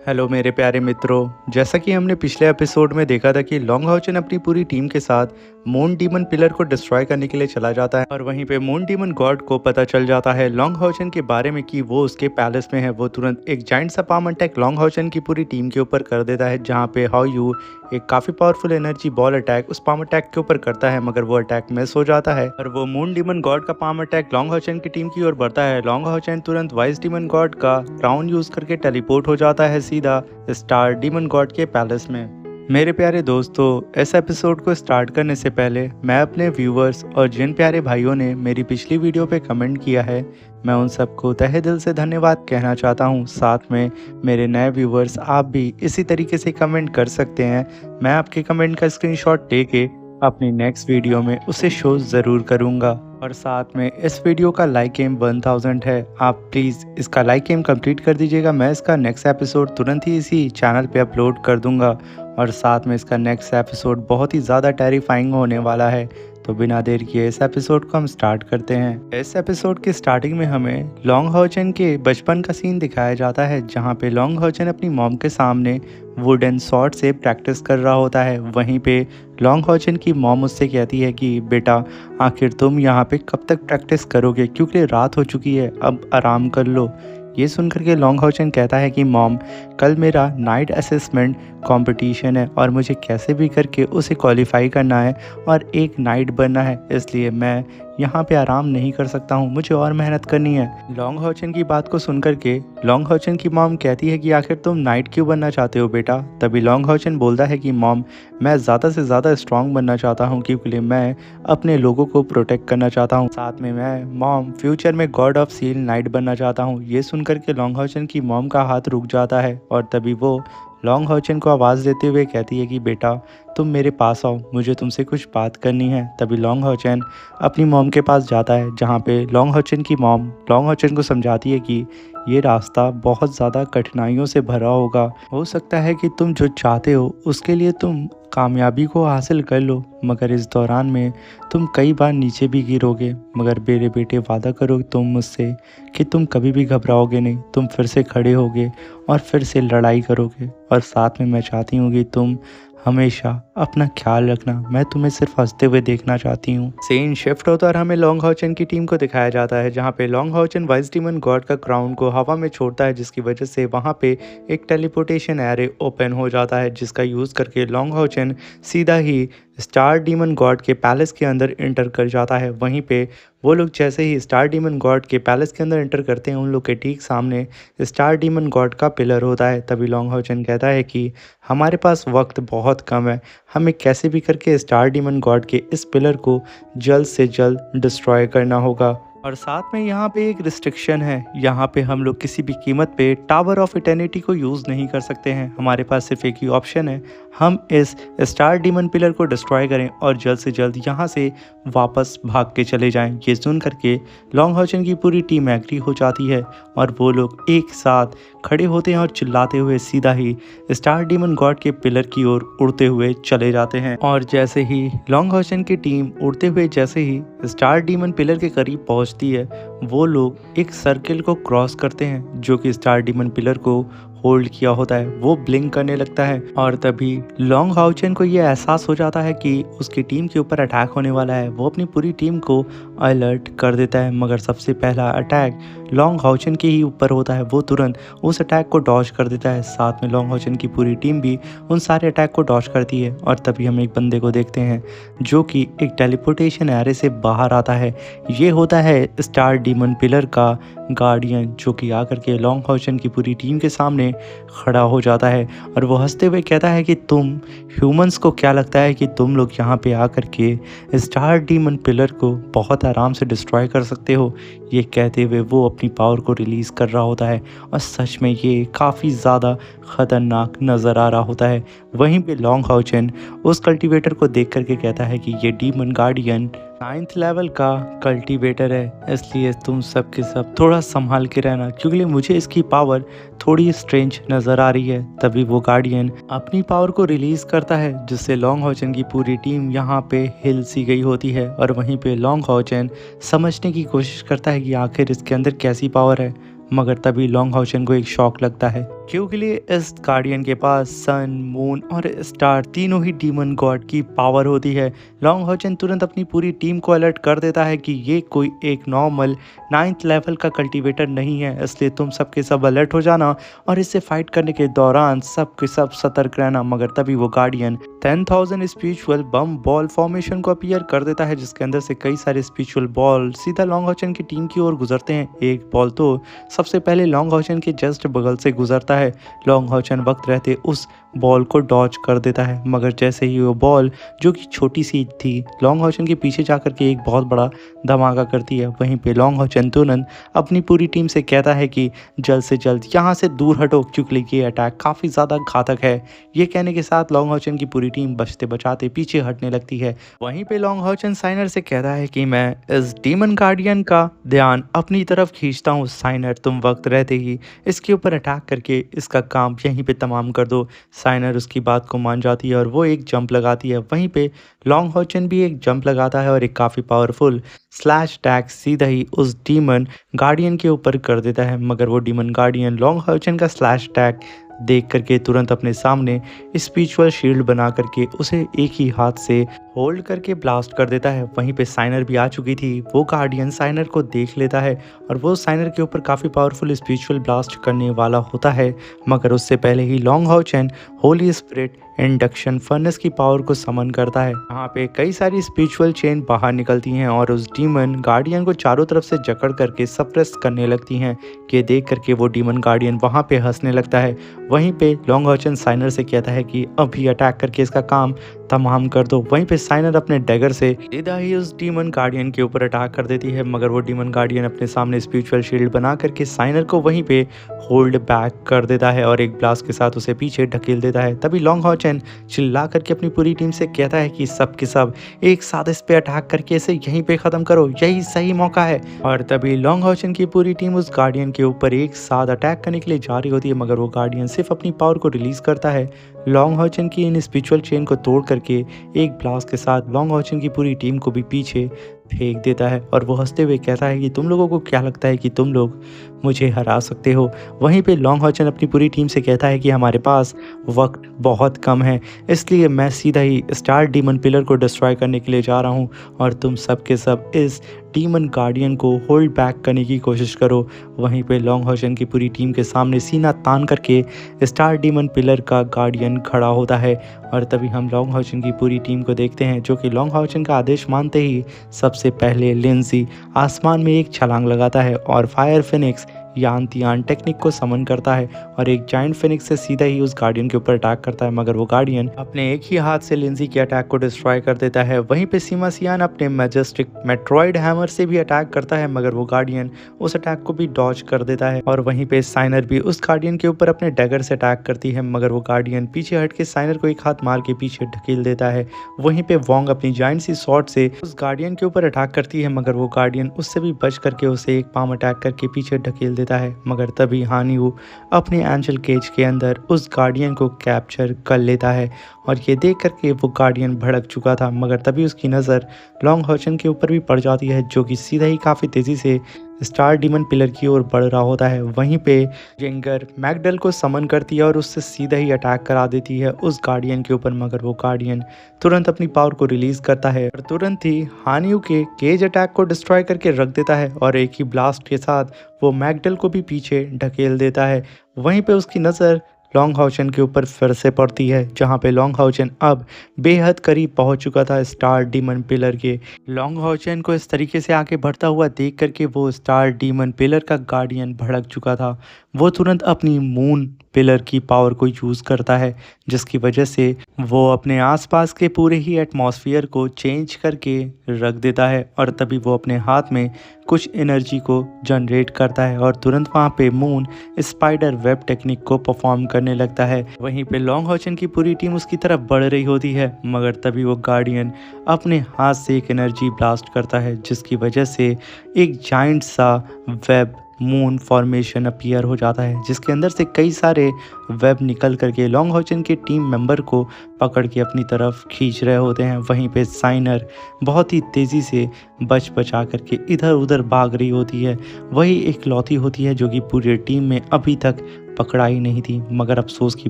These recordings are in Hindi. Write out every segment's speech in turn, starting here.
हेलो मेरे प्यारे मित्रों, जैसा कि हमने पिछले एपिसोड में देखा था कि लॉन्ग हाउचन अपनी पूरी टीम के साथ मून डीमन पिलर को डिस्ट्रॉय करने के लिए चला जाता है और वहीं पे मून डीमन गॉड को पता चल जाता है लॉन्ग हाउचन के बारे में कि वो उसके पैलेस में है। वो तुरंत एक जाइंट सा पाम अटैक लॉन्ग हाउचन की पूरी टीम के ऊपर कर देता है, जहाँ पे हाउ यू एक काफ़ी पावरफुल एनर्जी बॉल अटैक उस पाम अटैक के ऊपर करता है, मगर वो अटैक मिस हो जाता है और वो मून डीमन गॉड का पाम अटैक लॉन्ग हाउचन की टीम की ओर बढ़ता है। लॉन्ग हाउचन तुरंत वाइस डीमन गॉड का क्राउन यूज करके टेलीपोर्ट हो जाता है सीधा स्टार डीमन गॉड के पैलेस में। मेरे प्यारे दोस्तों, इस एपिसोड को स्टार्ट करने से पहले मैं अपने व्यूवर्स और जिन प्यारे भाइयों ने मेरी पिछली वीडियो पे कमेंट किया है, मैं उन सबको तहे दिल से धन्यवाद कहना चाहता हूँ। साथ में मेरे नए व्यूवर्स, आप भी इसी तरीके से कमेंट कर सकते हैं। मैं आपके कमेंट का स्क्रीनशॉट लेके अपनी नेक्स्ट वीडियो में उसे शो ज़रूर करूँगा। और साथ में इस वीडियो का लाइक एम 1000 है, आप प्लीज़ इसका लाइक एम कंप्लीट कर दीजिएगा। मैं इसका नेक्स्ट एपिसोड तुरंत ही इसी चैनल पे अपलोड कर दूंगा और साथ में इसका नेक्स्ट एपिसोड बहुत ही ज़्यादा टेरिफाइंग होने वाला है। तो बिना देर किए इस एपिसोड को हम स्टार्ट करते हैं। इस एपिसोड की स्टार्टिंग में हमें लॉन्ग हाउचन के बचपन का सीन दिखाया जाता है, जहाँ पे लॉन्ग हाउचन अपनी मॉम के सामने वुडन शॉट से प्रैक्टिस कर रहा होता है। वहीं पे लॉन्ग हाउचन की मॉम उससे कहती है कि बेटा, आखिर तुम यहाँ पे कब तक प्रैक्टिस करोगे, क्योंकि रात हो चुकी है, अब आराम कर लो। ये सुन करके लॉन्ग हाउचन कहता है कि मॉम, कल मेरा नाइट असेसमेंट कंपटीशन है और मुझे कैसे भी करके उसे क्वालिफाई करना है और एक नाइट बनना है, इसलिए मैं यहाँ पे आराम नहीं कर सकता हूँ, मुझे और मेहनत करनी है। लॉन्ग हाउचन की बात को सुन करके लॉन्ग हाउचन की मॉम कहती है कि आखिर तुम नाइट क्यों बनना चाहते हो बेटा। तभी लॉन्ग हाउचन बोलता है कि मॉम, मैं ज़्यादा से ज़्यादा स्ट्रॉन्ग बनना चाहता हूँ, क्योंकि मैं अपने लोगों को प्रोटेक्ट करना चाहता हूँ। साथ में मैं मॉम फ्यूचर में गॉड ऑफ सील नाइट बनना चाहता हूँ। ये सुन करके लॉन्ग हाउचन की मॉम का हाथ रुक जाता है और तभी वो लॉन्ग हाउचन को आवाज़ देते हुए कहती है कि बेटा, तुम मेरे पास आओ, मुझे तुमसे कुछ बात करनी है। तभी लॉन्ग हाउचन अपनी मॉम के पास जाता है, जहाँ पे लॉन्ग हाउचन की मॉम लॉन्ग हाउचन को समझाती है कि ये रास्ता बहुत ज़्यादा कठिनाइयों से भरा होगा, हो सकता है कि तुम जो चाहते हो उसके लिए तुम कामयाबी को हासिल कर लो, मगर इस दौरान में तुम कई बार नीचे भी गिरोगे, मगर मेरे बेटे वादा करो तुम मुझसे कि तुम कभी भी घबराओगे नहीं, तुम फिर से खड़े होगे और फिर से लड़ाई करोगे। और साथ में मैं चाहती हूँ कि तुम हमेशा अपना ख्याल रखना, मैं तुम्हें सिर्फ हंसते हुए देखना चाहती हूँ। सीन शिफ्ट होता और हमें लॉन्ग हाउचन की टीम को दिखाया जाता है, जहाँ पे लॉन्ग हाउचन वाइस डीमन गॉड का क्राउन को हवा में छोड़ता है, जिसकी वजह से वहाँ पे एक टेलीपोर्टेशन एरे ओपन हो जाता है, जिसका यूज़ करके लॉन्ग हाउचन सीधा ही स्टार डीमन गॉड के पैलेस के अंदर एंटर कर जाता है। वहीं पे वो लोग जैसे ही स्टार डीमन गॉड के पैलेस के अंदर एंटर करते हैं, उन लोग के ठीक सामने स्टार डीमन गॉड का पिलर होता है। तभी लॉन्ग हाउचन कहता है कि हमारे पास वक्त बहुत कम है, हमें कैसे भी करके स्टार डीमन गॉड के इस पिलर को जल्द से जल्द डिस्ट्रॉय करना होगा। और साथ में यहाँ पे एक रिस्ट्रिक्शन है, यहाँ पे हम लोग किसी भी कीमत पे टावर ऑफ इटर्निटी को यूज़ नहीं कर सकते हैं। हमारे पास सिर्फ एक ही ऑप्शन है, हम इस स्टार डीमन पिलर को डिस्ट्रॉय करें और जल्द से जल्द यहाँ से वापस भाग के चले जाएं। ये सुन करके लॉन्ग हाउचन की पूरी टीम एग्री हो जाती है और वो लोग एक साथ खड़े होते हैं और चिल्लाते हुए सीधा ही स्टार डीमन गॉड के पिलर की ओर उड़ते हुए चले जाते हैं। और जैसे ही लॉन्ग हाउचन की टीम उड़ते हुए जैसे ही स्टार डीमन पिलर के करीब पहुंचती है, वो लोग एक सर्किल को क्रॉस करते हैं जो कि स्टार डीमन पिलर को होल्ड किया होता है। वो ब्लिंक करने लगता है और तभी लॉन्ग हाउचन को ये एहसास हो जाता है कि उसकी टीम के ऊपर अटैक होने वाला है। वो अपनी पूरी टीम को अलर्ट कर देता है, मगर सबसे पहला अटैक लॉन्ग हाउचन के ही ऊपर होता है। वो तुरंत उस अटैक को डॉज कर देता है। साथ में लॉन्ग हाउचन की पूरी टीम भी उन सारे अटैक को डॉज करती है और तभी हम एक बंदे को देखते हैं जो कि एक टेलीपोर्टेशन एरे से बाहर आता है। ये होता है स्टार डीमन पिलर का गार्डियन, जो कि आकर के लॉन्ग हाउचन की पूरी टीम के सामने खड़ा हो जाता है और वो हंसते हुए कहता है कि तुम ह्यूमंस को क्या लगता है कि तुम लोग यहाँ पे आकर के स्टार डीमन पिलर को बहुत आराम से डिस्ट्रॉय कर सकते हो। ये कहते हुए वो अपनी पावर को रिलीज़ कर रहा होता है और सच में ये काफ़ी ज़्यादा ख़तरनाक नज़र आ रहा होता है। वहीं पे लॉन्ग हाउचन उस कल्टीवेटर को देख करके कहता है कि ये डीमन गार्डियन 9th लेवल का कल्टीवेटर है, इसलिए तुम सब के सब थोड़ा संभाल के रहना, क्योंकि मुझे इसकी पावर थोड़ी स्ट्रेंज नज़र आ रही है। तभी वो गार्डियन अपनी पावर को रिलीज़ करता है, जिससे लॉन्ग हाउचन की पूरी टीम यहाँ पे हिल सी गई होती है। और वहीं पे लॉन्ग हाउचन समझने की कोशिश करता है कि आखिर इसके अंदर कैसी पावर है। मगर तभी लॉन्ग हाउचन को एक शॉक लगता है क्योंकि लिए इस गार्डियन के पास सन, मून और स्टार तीनों ही डीमन गॉड की पावर होती है। लॉन्ग हाउचन तुरंत अपनी पूरी टीम को अलर्ट कर देता है कि ये कोई एक नॉर्मल 9th लेवल का कल्टीवेटर नहीं है, इसलिए तुम सबके सब अलर्ट हो जाना और इससे फाइट करने के दौरान सबके सब सतर्क रहना। मगर तभी वो गार्डियन 10,000 स्पिरिचुअल बम बॉल फॉर्मेशन को अपीयर कर देता है, जिसके अंदर से कई सारे स्पिरिचुअल बॉल सीधा लॉन्ग हाउचन की टीम की ओर गुजरते हैं। एक बॉल तो सबसे पहले लॉन्ग हाउचन के जस्ट बगल से गुजरता है। लॉन्ग हाउचन वक्त रहते उस बॉल को डॉज कर देता है, मगर जैसे ही वो बॉल जो कि छोटी सी थी लॉन्ग हाउचन के पीछे जाकर के एक बहुत बड़ा धमाका करती है। वहीं पे लॉन्ग हाउचन तुरंत अपनी पूरी टीम से कहता है कि जल्द से जल्द यहाँ से दूर हटो क्योंकि ये अटैक काफ़ी ज़्यादा घातक है। ये कहने के साथ लॉन्ग हाउचन की पूरी टीम बचते बचाते पीछे हटने लगती है। वहीं पे लॉन्ग हाउचन साइनर से कहता है कि मैं इस डीमन गार्डियन का ध्यान अपनी तरफ खींचता हूँ। साइनर, तुम वक्त रहते ही इसके ऊपर अटैक करके इसका काम यहीं पे तमाम कर दो। साइनर उसकी बात को मान जाती है और वो एक जंप लगाती है। वहीं पे लॉन्ग हाउचन भी एक जंप लगाता है और एक काफ़ी पावरफुल स्लैश टैग सीधा ही उस डीमन गार्डियन के ऊपर कर देता है। मगर वो डीमन गार्डियन लॉन्ग हाउचन का स्लैश टैग देख करके तुरंत अपने सामने स्पिरिचुअल शील्ड बना करके उसे एक ही हाथ से होल्ड करके ब्लास्ट कर देता है। वहीं पे साइनर भी आ चुकी थी। वो गार्डियन साइनर को देख लेता है और वो साइनर के ऊपर काफ़ी पावरफुल स्पिरिचुअल ब्लास्ट करने वाला होता है, मगर उससे पहले ही लॉन्ग हाउचन होली स्पिरिट इंडक्शन फर्नेस की पावर को समन करता है। यहाँ पे कई सारी स्पिरिचुअल चेन बाहर निकलती हैं और उस डीमन गार्डियन को चारों तरफ से जकड़ करके सप्रेस करने लगती हैं। कि देख करके वो डीमन गार्डियन वहाँ पे हंसने लगता है। वहीं पे लॉन्ग हाउचन साइनर से कहता है कि अभी अटैक करके इसका काम तमाम कर दो। वहीं पे साइनर अपने डैगर से सीधा ही उस डीमन गार्डियन के ऊपर अटैक कर देती है, मगर वो डीमन गार्डियन अपने सामने स्पिरिचुअल शील्ड बना करके साइनर को वहीं पे होल्ड बैक कर देता है और एक ब्लास्ट के साथ उसे पीछे ढकेल देता है। तभी लॉन्ग हाउचन चिल्ला करके अपनी पूरी टीम से कहता है कि सब के सब एक साथ इस पे अटैक करके इसे यहीं पे खत्म करो, यही सही मौका है। और तभी लॉन्ग हाउचन की पूरी टीम उस गार्डियन के ऊपर एक साथ अटैक करने के लिए जा रही होती है, मगर वो गार्डियन सिर्फ अपनी पावर को रिलीज करता है। लॉन्ग हाउचन की इन स्पिरिचुअल चेन को तोड़ करके एक ब्लास्ट के साथ लॉन्ग हाउचन की पूरी टीम को भी पीछे फेंक देता है और वो हंसते हुए कहता है कि तुम लोगों को क्या लगता है कि तुम लोग मुझे हरा सकते हो। वहीं पे लॉन्ग हाउचन अपनी पूरी टीम से कहता है कि हमारे पास वक्त बहुत कम है, इसलिए मैं सीधा ही स्टार डीमन पिलर को डिस्ट्रॉय करने के लिए जा रहा हूँ और तुम सब के सब इस डीमन गार्डियन को होल्ड बैक करने की कोशिश करो। वहीं पे लॉन्ग हाउचन की पूरी टीम के सामने सीना तान करके स्टार डीमन पिलर का गार्डियन खड़ा होता है और तभी हम लॉन्ग हाउचन की पूरी टीम को देखते हैं, जो कि लॉन्ग हाउचन का आदेश मानते ही सबसे पहले लिंजी आसमान में एक छलांग लगाता है और फायर फिनिक्स यान तियान टेक्निक को समन करता है और एक जाइंट फिनिक्स से सीधा ही उस गार्डियन के ऊपर अटैक करता है, मगर वो गार्डियन अपने एक ही हाथ से लिंजी के अटैक को डिस्ट्रॉय कर देता है। वहीं पे सीमा सियान अपने मैजेस्टिक मेट्रॉइड हैमर से भी अटैक करता है, मगर वो गार्डियन उस अटैक को भी डॉज कर देता है। और वहीं पे साइनर भी उस गार्डियन के ऊपर अपने डैगर से अटैक करती है, मगर वो गार्डियन पीछे हट के साइनर को एक हाथ मार के पीछे ढकेल देता है। वहीं पे वोंग अपनी जाइंट सी शॉट से उस गार्डियन के ऊपर अटैक करती है, मगर वो गार्डियन उससे भी बच करके उसे एक पाम अटैक करके पीछे ढकेल देता है। मगर तभी हानियू अपने एंजल केज के अंदर उस गार्डियन को कैप्चर कर लेता है और ये देख करके वो गार्डियन भड़क चुका था, मगर तभी उसकी नज़र लॉन्ग हाउचन के ऊपर भी पड़ जाती है, जो कि सीधा ही काफ़ी तेज़ी से स्टार डीमन पिलर की ओर बढ़ रहा होता है। वहीं पे जेंगर मैकडल को समन करती है और उससे सीधा ही अटैक करा देती है उस गार्डियन के ऊपर, मगर वो गार्डियन तुरंत अपनी पावर को रिलीज करता है और तुरंत ही हानियू के केज अटैक को डिस्ट्रॉय करके रख देता है और एक ही ब्लास्ट के साथ वो मैकडल को भी पीछे ढकेल देता है। वहीं पे उसकी नज़र लॉन्ग हाउचन के ऊपर फिर से पड़ती है, जहां पे लॉन्ग हाउचन अब बेहद करीब पहुंच चुका था स्टार डीमन पिलर के। लॉन्ग हाउचन को इस तरीके से आगे बढ़ता हुआ देख करके वो स्टार डीमन पिलर का गार्डियन भड़क चुका था। वो तुरंत अपनी मून पिलर की पावर को यूज़ करता है, जिसकी वजह से वो अपने आसपास के पूरे ही एटमॉस्फेयर को चेंज करके रख देता है और तभी वो अपने हाथ में कुछ एनर्जी को जनरेट करता है और तुरंत वहाँ पे मून स्पाइडर वेब टेक्निक को परफॉर्म करने लगता है। वहीं पे लॉन्ग हाउचन की पूरी टीम उसकी तरफ बढ़ रही होती है, मगर तभी वो गार्डियन अपने हाथ से एक एनर्जी ब्लास्ट करता है, जिसकी वजह से एक जाइंट सा वेब मून फॉर्मेशन अपीयर हो जाता है, जिसके अंदर से कई सारे वेब निकल करके लॉन्ग हॉचन के टीम मेंबर को पकड़ के अपनी तरफ खींच रहे होते हैं। वहीं पे साइनर बहुत ही तेज़ी से बच बचा करके इधर उधर भाग रही होती है। वही एक लौती होती है जो कि पूरी टीम में अभी तक पकड़ाई नहीं थी, मगर अफसोस की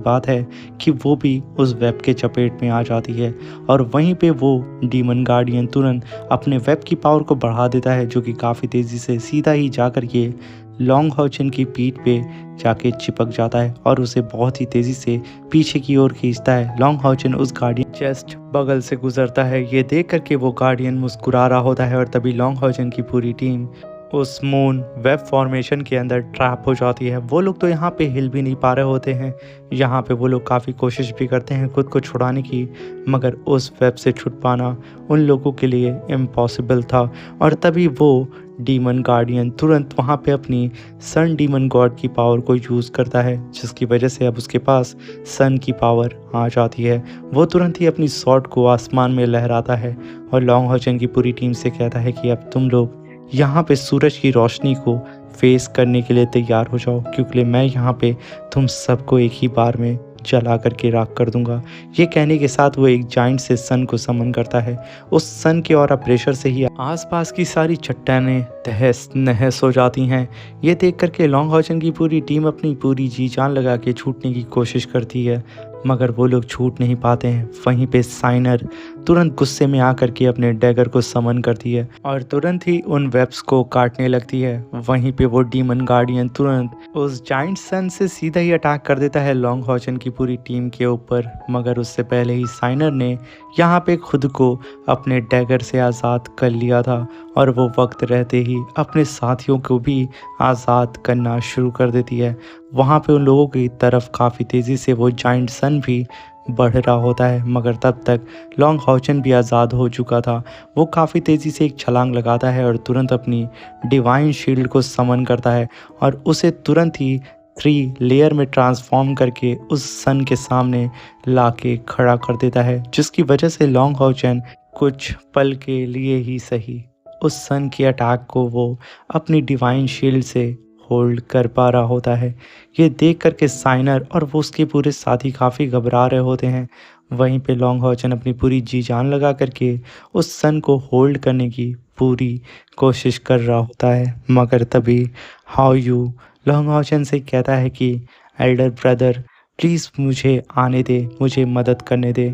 बात है कि वो भी उस वेब के चपेट में आ जाती है। और वहीं पे वो डीमन गार्डियन तुरंत अपने वेब की पावर को बढ़ा देता है, जो कि काफ़ी तेज़ी से सीधा ही जा कर के लॉन्ग हॉचन की पीठ पे जाके चिपक जाता है और उसे बहुत ही तेज़ी से पीछे की ओर खींचता है। लॉन्ग हॉचन उस गार्डियन जस्ट बगल से गुजरता है। ये देख करके वो गार्डियन मुस्कुरा रहा होता है और तभी लॉन्ग हॉचन की पूरी टीम उस मून वेब फॉर्मेशन के अंदर ट्रैप हो जाती है। वो लोग तो यहाँ पे हिल भी नहीं पा रहे होते हैं। यहाँ पे वो लोग काफ़ी कोशिश भी करते हैं खुद को छुड़ाने की, मगर उस वेब से छुट पाना उन लोगों के लिए इम्पॉसिबल था। और तभी वो डीमन गार्डियन तुरंत वहाँ पे अपनी सन डीमन गॉड की पावर को यूज़ करता है, जिसकी वजह से अब उसके पास सन की पावर आ जाती है। वो तुरंत ही अपनी स्वॉर्ड को आसमान में लहराता है और लॉन्ग हॉचन की पूरी टीम से कहता है कि अब तुम लोग यहाँ पे सूरज की रोशनी को फेस करने के लिए तैयार हो जाओ, क्योंकि मैं यहाँ पे तुम सबको एक ही बार में जला करके राख कर दूंगा। ये कहने के साथ वो एक जाइंट से सन को समन करता है। उस सन के और प्रेशर से ही आसपास की सारी चट्टानें तहस नहस हो जाती हैं। ये देख करके लॉन्ग हॉचन की पूरी टीम अपनी पूरी जी जान लगा के छूटने की कोशिश करती है, मगर वो लोग छूट नहीं पाते हैं। वहीं पे साइनर तुरंत गुस्से में आकर के अपने डैगर को समन करती है और तुरंत ही उन वेब्स को काटने लगती है। वहीं पे वो डीमन गार्डियन तुरंत उस जाइंट सन से सीधा ही अटैक कर देता है लॉन्ग हॉचन की पूरी टीम के ऊपर, मगर उससे पहले ही साइनर ने यहाँ पे खुद को अपने डैगर से आज़ाद कर लिया था और वो वक्त रहते ही अपने साथियों को भी आज़ाद करना शुरू कर देती है। वहाँ पे उन लोगों की तरफ काफ़ी तेज़ी से वो जाइंट सन भी बढ़ रहा होता है, मगर तब तक लॉन्ग हॉचन भी आज़ाद हो चुका था। वो काफ़ी तेज़ी से एक छलांग लगाता है और तुरंत अपनी डिवाइन शील्ड को समन करता है और उसे तुरंत ही 3 लेयर में ट्रांसफॉर्म करके उस सन के सामने लाके खड़ा कर देता है, जिसकी वजह से लॉन्ग हॉचन कुछ पल के लिए ही सही उस सन के अटैक को वो अपनी डिवाइन शील्ड से होल्ड कर पा रहा होता है। ये देख करके साइनर और वो उसके पूरे साथी काफ़ी घबरा रहे होते हैं। वहीं पे लॉन्ग हॉचन अपनी पूरी जी जान लगा करके उस सन को होल्ड करने की पूरी कोशिश कर रहा होता है, मगर तभी हाउ यू लॉन्ग हॉचन से कहता है कि एल्डर ब्रदर प्लीज़ मुझे आने दे, मुझे मदद करने दे।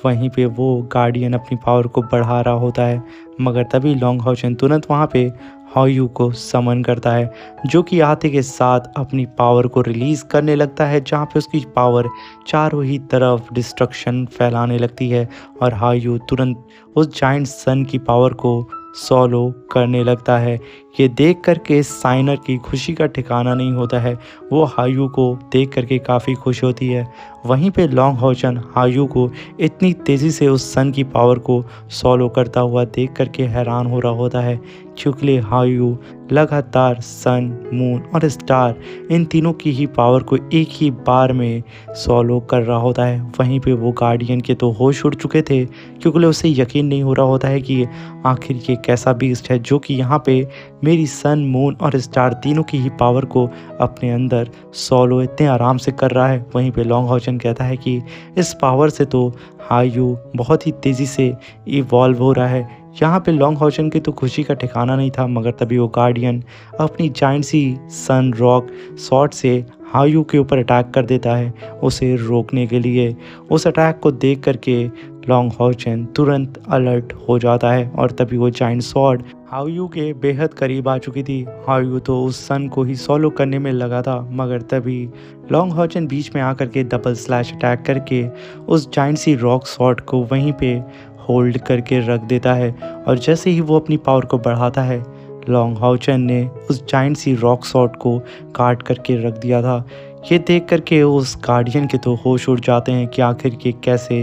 वहीं पे वो गार्डियन अपनी पावर को बढ़ा रहा होता है, मगर तभी लॉन्ग हॉचन तुरंत वहाँ पे हायू को समन करता है, जो कि आते के साथ अपनी पावर को रिलीज़ करने लगता है, जहाँ पे उसकी पावर चारों ही तरफ डिस्ट्रक्शन फैलाने लगती है और हायू तुरंत उस जाइंट सन की पावर को सॉलो करने लगता है। ये देख करके साइनर की खुशी का ठिकाना नहीं होता है। वो हायू को देख करके काफ़ी खुश होती है। वहीं पे लॉन्ग हॉचन हायू को इतनी तेज़ी से उस सन की पावर को सॉलो करता हुआ देख करके हैरान हो रहा होता है, क्योंकि हायू लगातार सन, मून और स्टार इन तीनों की ही पावर को एक ही बार में सॉलो कर रहा होता है। वहीं पे वो गार्डियन के तो होश उड़ चुके थे, क्योंकि उसे यकीन नहीं हो रहा होता है कि आखिर ये कैसा बीस्ट है जो कि यहाँ पे मेरी सन, मून और स्टार तीनों की ही पावर को अपने अंदर सॉलो इतने आराम से कर रहा है। वहीं पे लॉन्ग हॉचन कहता है कि इस पावर से तो हायू बहुत ही तेज़ी से इवॉल्व हो रहा है। यहाँ पे लॉन्ग हॉचन की तो खुशी का ठिकाना नहीं था, मगर तभी वो गार्डियन अपनी जाइंट सी सन रॉक शॉट से हायू के ऊपर अटैक कर देता है उसे रोकने के लिए। उस अटैक को देख करके लॉन्ग हॉचन तुरंत अलर्ट हो जाता है और तभी वो जाइंट स्वॉर्ड हायू के बेहद करीब आ चुकी थी। हायू तो उस सन को ही सॉलो करने में लगा था, मगर तभी लॉन्ग हॉचन बीच में आकर के डबल स्लैश अटैक करके उस जाइंट सी रॉक शॉट को वहीं पे होल्ड करके रख देता है। और जैसे ही वो अपनी पावर को बढ़ाता है, लॉन्ग हॉचन ने उस जाइंट सी रॉक शॉट को काट करके रख दिया था। ये देख करके उस गार्डियन के तो होश उड़ जाते हैं कि आखिर ये कैसे,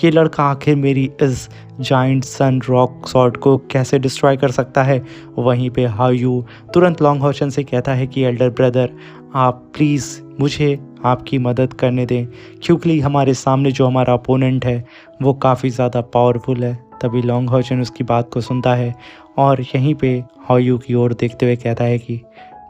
ये लड़का आखिर मेरी इस जाइंट सन रॉक शॉट को कैसे डिस्ट्रॉय कर सकता है। वहीं पे हायू तुरंत लॉन्ग हॉचन से कहता है कि एल्डर ब्रदर आप प्लीज़ मुझे आपकी मदद करने दें, क्योंकि हमारे सामने जो हमारा अपोनेंट है वो काफ़ी ज़्यादा पावरफुल है। तभी लॉन्ग हॉचन उसकी बात को सुनता है और यहीं पे हायू की ओर देखते हुए कहता है कि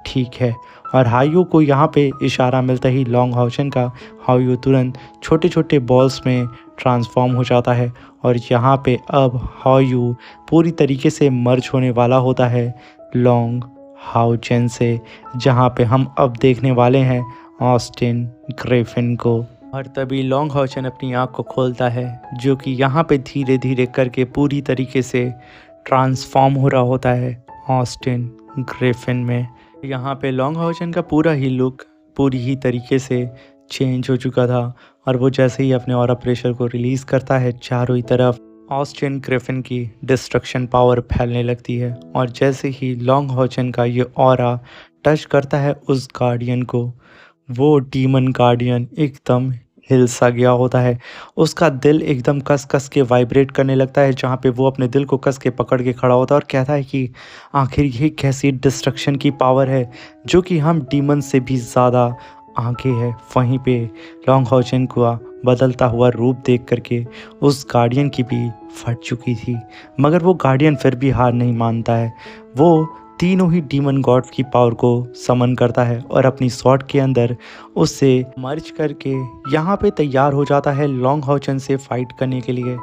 ठीक है। और हायू को यहाँ पे इशारा मिलता ही लॉन्ग हाउचन का हायू तुरंत छोटे छोटे बॉल्स में ट्रांसफॉर्म हो जाता है और यहाँ पे अब हायू पूरी तरीके से मर्ज होने वाला होता है लॉन्ग हाउचन से, जहाँ पे हम अब देखने वाले हैं ऑस्टिन ग्रिफिन को। और तभी लॉन्ग हाउचन अपनी आँख को खोलता है, जो कि यहाँ पे धीरे धीरे करके पूरी तरीके से ट्रांसफॉर्म हो रहा होता है ऑस्टिन ग्रिफिन में। यहाँ पे लॉन्ग हाउचन का पूरा ही लुक पूरी ही तरीके से चेंज हो चुका था और वो जैसे ही अपने ऑरा प्रेशर को रिलीज़ करता है, चारों ही तरफ ऑस्टिन ग्रिफिन की डिस्ट्रक्शन पावर फैलने लगती है। और जैसे ही लॉन्ग हाउचन का ये ऑरा टच करता है उस गार्डियन को, वो डीमन गार्डियन एकदम हिल सा गया होता है। उसका दिल एकदम कस कस के वाइब्रेट करने लगता है, जहाँ पे वो अपने दिल को कस के पकड़ के खड़ा होता है और कहता है कि आखिर ये कैसी डिस्ट्रक्शन की पावर है जो कि हम डीमन से भी ज़्यादा आगे है। वहीं पे लॉन्ग हाउचन का बदलता हुआ रूप देख करके उस गार्डियन की भी फट चुकी थी, मगर वो गार्डियन फिर भी हार नहीं मानता है। वो तीनों ही डीमन गॉड की पावर को समन करता है और अपनी स्वॉर्ड के अंदर उससे मर्ज करके यहाँ पे तैयार हो जाता है लॉन्ग हाउचन से फाइट करने के लिए।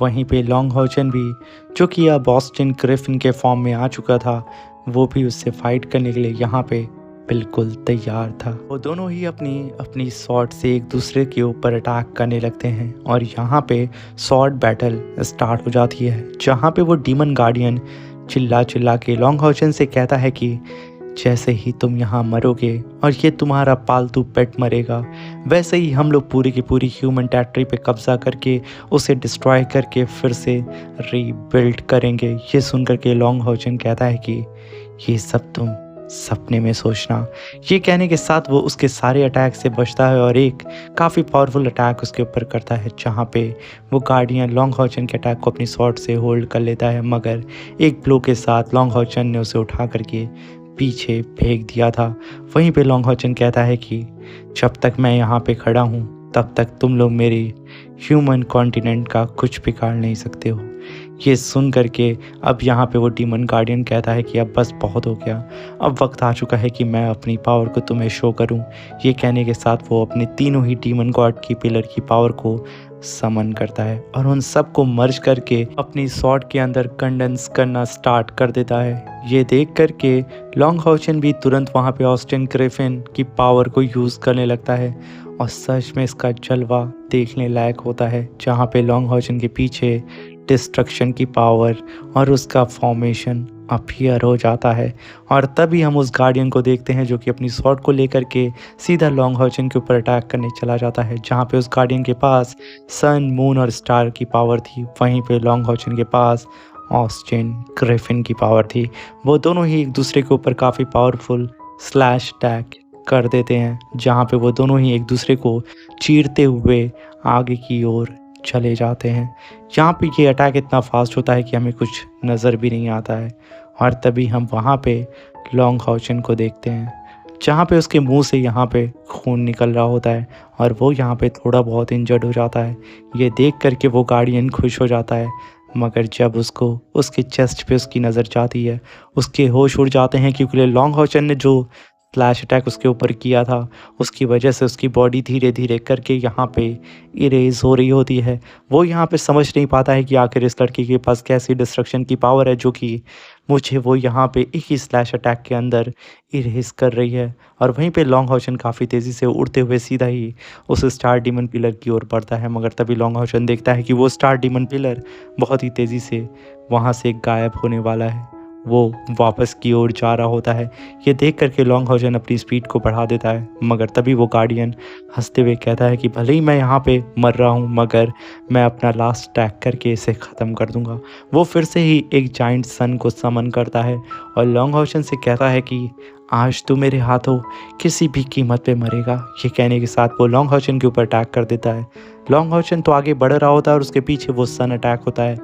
वहीं पे लॉन्ग हाउचन भी, जो कि अब ऑस्टिन ग्रिफिन के फॉर्म में आ चुका था, वो भी उससे फाइट करने के लिए यहाँ पे बिल्कुल तैयार था। वो दोनों ही अपनी अपनी स्वॉर्ड से एक दूसरे के ऊपर अटैक करने लगते हैं और यहाँ पे स्वॉर्ड बैटल स्टार्ट हो जाती है, जहाँ पे वो डीमन गार्डियन चिल्ला चिल्ला के लॉन्ग हाउचन से कहता है कि जैसे ही तुम यहाँ मरोगे और ये तुम्हारा पालतू पेट मरेगा, वैसे ही हम लोग पूरी की पूरी ह्यूमन टेरिटरी पे कब्जा करके उसे डिस्ट्रॉय करके फिर से रीबिल्ड करेंगे। ये सुन करके लॉन्ग हाउचन कहता है कि ये सब तुम सपने में सोचना। ये कहने के साथ वो उसके सारे अटैक से बचता है और एक काफ़ी पावरफुल अटैक उसके ऊपर करता है, जहाँ पे वो गार्डियन लॉन्ग हाउचन के अटैक को अपनी स्वॉर्ड से होल्ड कर लेता है, मगर एक ब्लो के साथ लॉन्ग हाउचन ने उसे उठा करके पीछे फेंक दिया था। वहीं पे लॉन्ग हाउचन कहता है कि जब तक मैं यहाँ पे खड़ा हूँ तब तक तुम लोग मेरी ह्यूमन कॉन्टिनेंट का कुछ बिगाड़ नहीं सकते हो। ये सुन करके अब यहाँ पे वो डीमन गार्डियन कहता है कि अब बस बहुत हो गया, अब वक्त आ चुका है कि मैं अपनी पावर को तुम्हें शो करूं। ये कहने के साथ वो अपने तीनों ही डीमन गॉड की पिलर की पावर को समन करता है और उन सब को मर्ज करके अपनी स्वॉर्ड के अंदर कंडेंस करना स्टार्ट कर देता है। ये देख करके लॉन्ग हाउचन भी तुरंत वहाँ पे ऑस्टिन ग्रिफिन की पावर को यूज़ करने लगता है और सच में इसका जलवा देखने लायक होता है, जहाँ पे लॉन्ग हाउचन के पीछे डिस्ट्रक्शन की पावर और उसका फॉर्मेशन अपीयर हो जाता है। और तभी हम उस गार्डियन को देखते हैं जो कि अपनी स्वॉर्ड को लेकर के सीधा लॉन्ग हाउचन के ऊपर अटैक करने चला जाता है, जहाँ पे उस गार्डियन के पास सन, मून और स्टार की पावर थी। वहीं पे लॉन्ग हाउचन के पास ऑस्टिन ग्रिफिन की पावर थी। वो दोनों ही एक दूसरे के ऊपर काफ़ी पावरफुल स्लैश अटैक कर देते हैं, जहाँ पे वो दोनों ही एक दूसरे को चीरते हुए आगे की ओर चले जाते हैं। यहाँ पे ये अटैक इतना फास्ट होता है कि हमें कुछ नज़र भी नहीं आता है। और तभी हम वहाँ पे लॉन्ग हाउचन को देखते हैं, जहाँ पे उसके मुंह से यहाँ पे खून निकल रहा होता है और वो यहाँ पे थोड़ा बहुत इंजर्ड हो जाता है। ये देख करके वो गार्डियन खुश हो जाता है, मगर जब उसको उसके चेस्ट पे उसकी नज़र जाती है, उसके होश उड़ जाते हैं, क्योंकि लॉन्ग हाउचन ने जो फ्लैश अटैक उसके ऊपर किया था उसकी वजह से उसकी बॉडी धीरे धीरे करके यहाँ पे इरेज हो रही होती है। वो यहाँ पे समझ नहीं पाता है कि आखिर इस लड़के के पास कैसी डिस्ट्रक्शन की पावर है जो कि मुझे वो यहाँ पे एक ही स्लैश अटैक के अंदर इरेज कर रही है। और वहीं पे लॉन्ग हाउचन काफ़ी तेज़ी से उड़ते हुए सीधा ही उस स्टार डीमन पिलर की ओर बढ़ता है, मगर तभी लॉन्ग हाउचन देखता है कि वो स्टार डीमन पिलर बहुत ही तेज़ी से वहाँ से गायब होने वाला है, वो वापस की ओर जा रहा होता है। ये देख करके लॉन्ग हाउचन अपनी स्पीड को बढ़ा देता है, मगर तभी वो गार्डियन हंसते हुए कहता है कि भले ही मैं यहाँ पे मर रहा हूँ, मगर मैं अपना लास्ट अटैक करके इसे ख़त्म कर दूँगा। वो फिर से ही एक जाइंट सन को समन करता है और लॉन्ग हाउचन से कहता है कि आज तू मेरे हाथों किसी भी कीमत पे मरेगा। ये कहने के साथ वो लॉन्ग हाउचन के ऊपर अटैक कर देता है। लॉन्ग हाउचन तो आगे बढ़ रहा होता है और उसके पीछे वो सन अटैक होता है,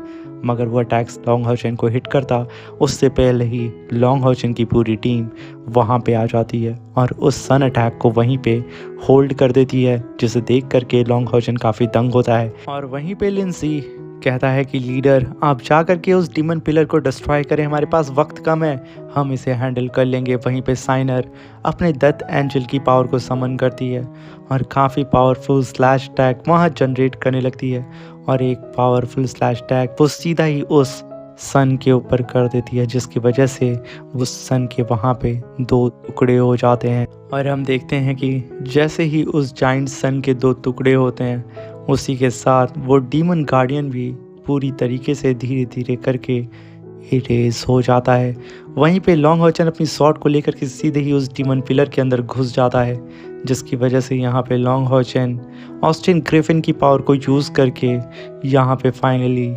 मगर वो अटैक्स लॉन्ग हाउचन को हिट करता उससे पहले ही लॉन्ग हाउचन की पूरी टीम वहाँ पे आ जाती है और उस सन अटैक को वहीं पे होल्ड कर देती है, जिसे देख करके लॉन्ग हाउचन काफ़ी दंग होता है। और वहीं पे लिंसी कहता है कि लीडर आप जा करके उस डीमन पिलर को डिस्ट्रॉय करें, हमारे पास वक्त कम है, हम इसे हैंडल कर लेंगे। वहीं पे साइनर अपने डेथ एंजल की पावर को समन करती है और काफ़ी पावरफुल स्लैश टैग वहाँ जनरेट करने लगती है और एक पावरफुल स्लैश टैग वो सीधा ही उस सन के ऊपर कर देती है, जिसकी वजह से उस सन के वहाँ पे 2 टुकड़े हो जाते हैं। और हम देखते हैं कि जैसे ही उस जाइंट सन के 2 टुकड़े होते हैं, उसी के साथ वो डीमन गार्डियन भी पूरी तरीके से धीरे धीरे करके इरेज हो जाता है। वहीं पे लॉन्ग हॉचन अपनी शॉट को लेकर के सीधे ही उस डीमन पिलर के अंदर घुस जाता है, जिसकी वजह से यहाँ पे लॉन्ग हॉचन ऑस्टिन ग्रिफिन की पावर को यूज़ करके यहाँ पे फाइनली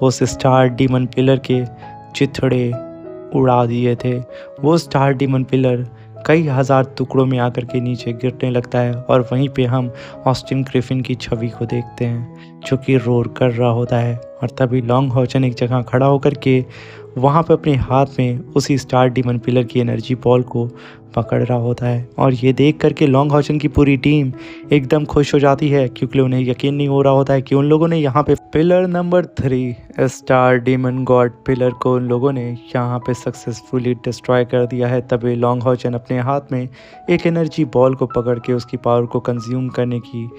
उस स्टार डीमन पिलर के चिथड़े उड़ा दिए थे। वो स्टार डीमन पिलर कई हज़ार टुकड़ों में आकर के नीचे गिरने लगता है और वहीं पे हम ऑस्टिन ग्रिफिन की छवि को देखते हैं जो कि रोर कर रहा होता है। और तभी लॉन्ग हॉचन एक जगह खड़ा होकर के वहाँ पे अपने हाथ में उसी स्टार डीमन पिलर की एनर्जी बॉल को पकड़ रहा होता है। और ये देख करके लॉन्ग हॉचन की पूरी टीम एकदम खुश हो जाती है, क्योंकि उन्हें यकीन नहीं हो रहा होता है कि उन लोगों ने यहाँ पे pillar number 3 star demon God pillar को उन लोगों ने यहाँ पे सक्सेसफुली डिस्ट्रॉय कर दिया है। तभी लॉन्ग हॉचन अपने हाथ में एक एनर्जी बॉल को पकड़ के उसकी पावर को कंज्यूम करने की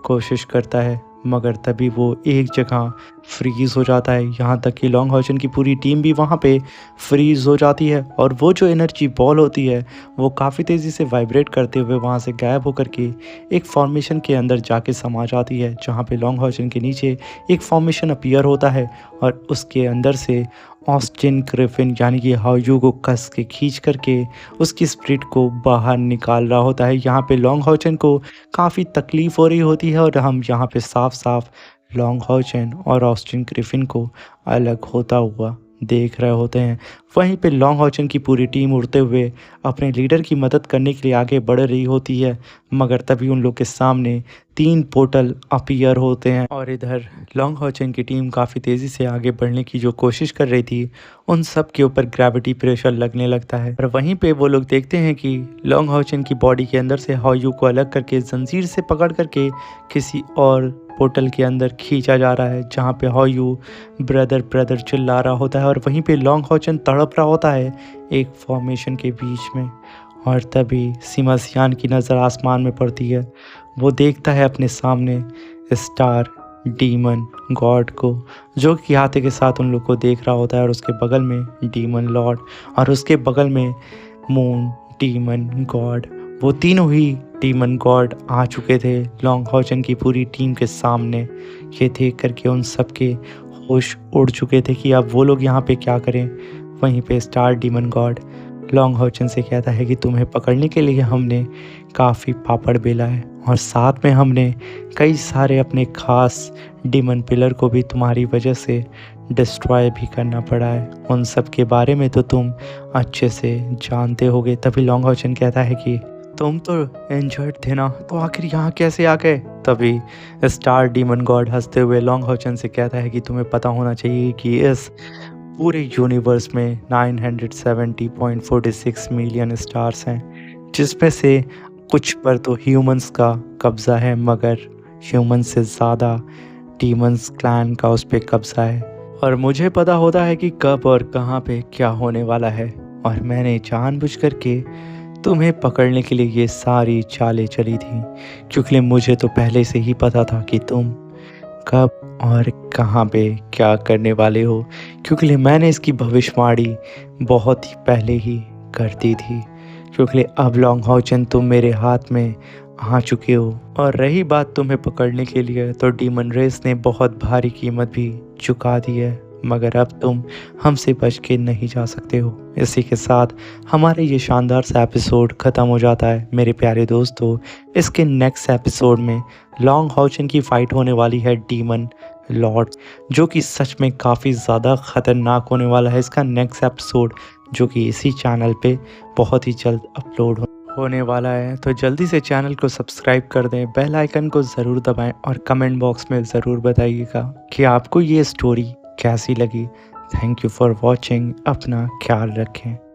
कोशिश करता है, मगर तभी वो एक जगह फ्रीज़ हो जाता है। यहाँ तक कि लॉन्ग हॉचन की पूरी टीम भी वहाँ पे फ्रीज़ हो जाती है और वो जो एनर्जी बॉल होती है वो काफ़ी तेज़ी से वाइब्रेट करते हुए वहाँ से गायब होकर के एक फॉर्मेशन के अंदर जाके समा जाती है, जहाँ पे लॉन्ग हॉचन के नीचे एक फॉर्मेशन अपीयर होता है और उसके अंदर से ऑस्टिन ग्रिफिन यानी कि हाओयू को कस के खींच करके उसकी स्प्रिट को बाहर निकाल रहा होता है। यहाँ पे लॉन्ग हॉचन को काफ़ी तकलीफ़ हो रही होती है और हम यहाँ पे साफ साफ लॉन्ग हॉचन और ऑस्टिन ग्रिफिन को अलग होता हुआ देख रहे होते हैं। वहीं पे लॉन्ग हॉचन की पूरी टीम उड़ते हुए अपने लीडर की मदद करने के लिए आगे बढ़ रही होती है, मगर तभी उन लोग के सामने 3 पोर्टल अपीयर होते हैं और इधर लॉन्ग हॉचन की टीम काफ़ी तेज़ी से आगे बढ़ने की जो कोशिश कर रही थी उन सब के ऊपर ग्रेविटी प्रेशर लगने लगता है। और वहीं पे वो लोग देखते हैं कि लॉन्ग हॉचन की बॉडी के अंदर से हाओयू को अलग करके जंजीर से पकड़ करके किसी और पोर्टल के अंदर खींचा जा रहा है, जहाँ पे हाओयू ब्रदर ब्रदर चिल्ला रहा होता है और वहीं पे लॉन्ग हॉचन तड़प रहा होता है एक फॉर्मेशन के बीच में। और तभी सिमसियान की नज़र आसमान में पड़ती है। वो देखता है अपने सामने स्टार डीमन गॉड को, जो कि हाथे के साथ उन लोग को देख रहा होता है और उसके बगल में डीमन लॉर्ड और उसके बगल में मून डीमन गॉड। वो तीनों ही डीमन गॉड आ चुके थे लॉन्ग हॉचन की पूरी टीम के सामने। ये देख करके उन सब के होश उड़ चुके थे कि अब वो लोग यहाँ पे क्या करें। वहीं पे स्टार डीमन गॉड लॉन्ग हॉचन से कहता है कि तुम्हें पकड़ने के लिए हमने काफ़ी पापड़ बेला है और साथ में हमने कई सारे अपने खास डीमन पिलर को भी तुम्हारी वजह से डिस्ट्रॉय भी करना पड़ा है। उन सब के बारे में तो तुम अच्छे से जानते होगे। तभी लॉन्ग हॉचन कहता है कि तुम तो इंजर्ड थे ना, तो आखिर यहाँ कैसे आ गए। तभी स्टार डीमन गॉड हंसते हुए लॉन्ग हॉचन से कहता है कि तुम्हें पता होना चाहिए कि इस पूरे यूनिवर्स में 970.46 मिलियन स्टार्स हैं, जिसमें से कुछ पर तो ह्यूमंस का कब्ज़ा है, मगर ह्यूमंस से ज़्यादा डीमंस क्लैन का उस पर कब्ज़ा है। और मुझे पता होता है कि कब और कहाँ पे क्या होने वाला है, और मैंने जानबूझ करके तुम्हें पकड़ने के लिए ये सारी चालें चली थी, क्योंकि मुझे तो पहले से ही पता था कि तुम कब और कहाँ पे क्या करने वाले हो, क्योंकि मैंने इसकी भविष्यवाणी बहुत ही पहले ही कर दी थी। क्योंकि अब लॉन्ग हॉचन तुम मेरे हाथ में आ चुके हो, और रही बात तुम्हें पकड़ने के लिए, तो डीमन रेस ने बहुत भारी कीमत भी चुका दी है, मगर अब तुम हमसे बच के नहीं जा सकते हो। इसी के साथ हमारे ये शानदार सा एपिसोड ख़त्म हो जाता है। मेरे प्यारे दोस्तों, इसके नेक्स्ट एपिसोड में लॉन्ग हॉचन की फ़ाइट होने वाली है डीमन लॉर्ड, जो कि सच में काफ़ी ज़्यादा ख़तरनाक होने वाला है। इसका नेक्स्ट एपिसोड जो कि इसी चैनल पे बहुत ही जल्द अपलोड होने वाला है, तो जल्दी से चैनल को सब्सक्राइब कर दें, बेल आइकन को ज़रूर दबाएं और कमेंट बॉक्स में ज़रूर बताइएगा कि आपको ये स्टोरी कैसी लगी। Thank you for watching. अपना ख्याल रखें।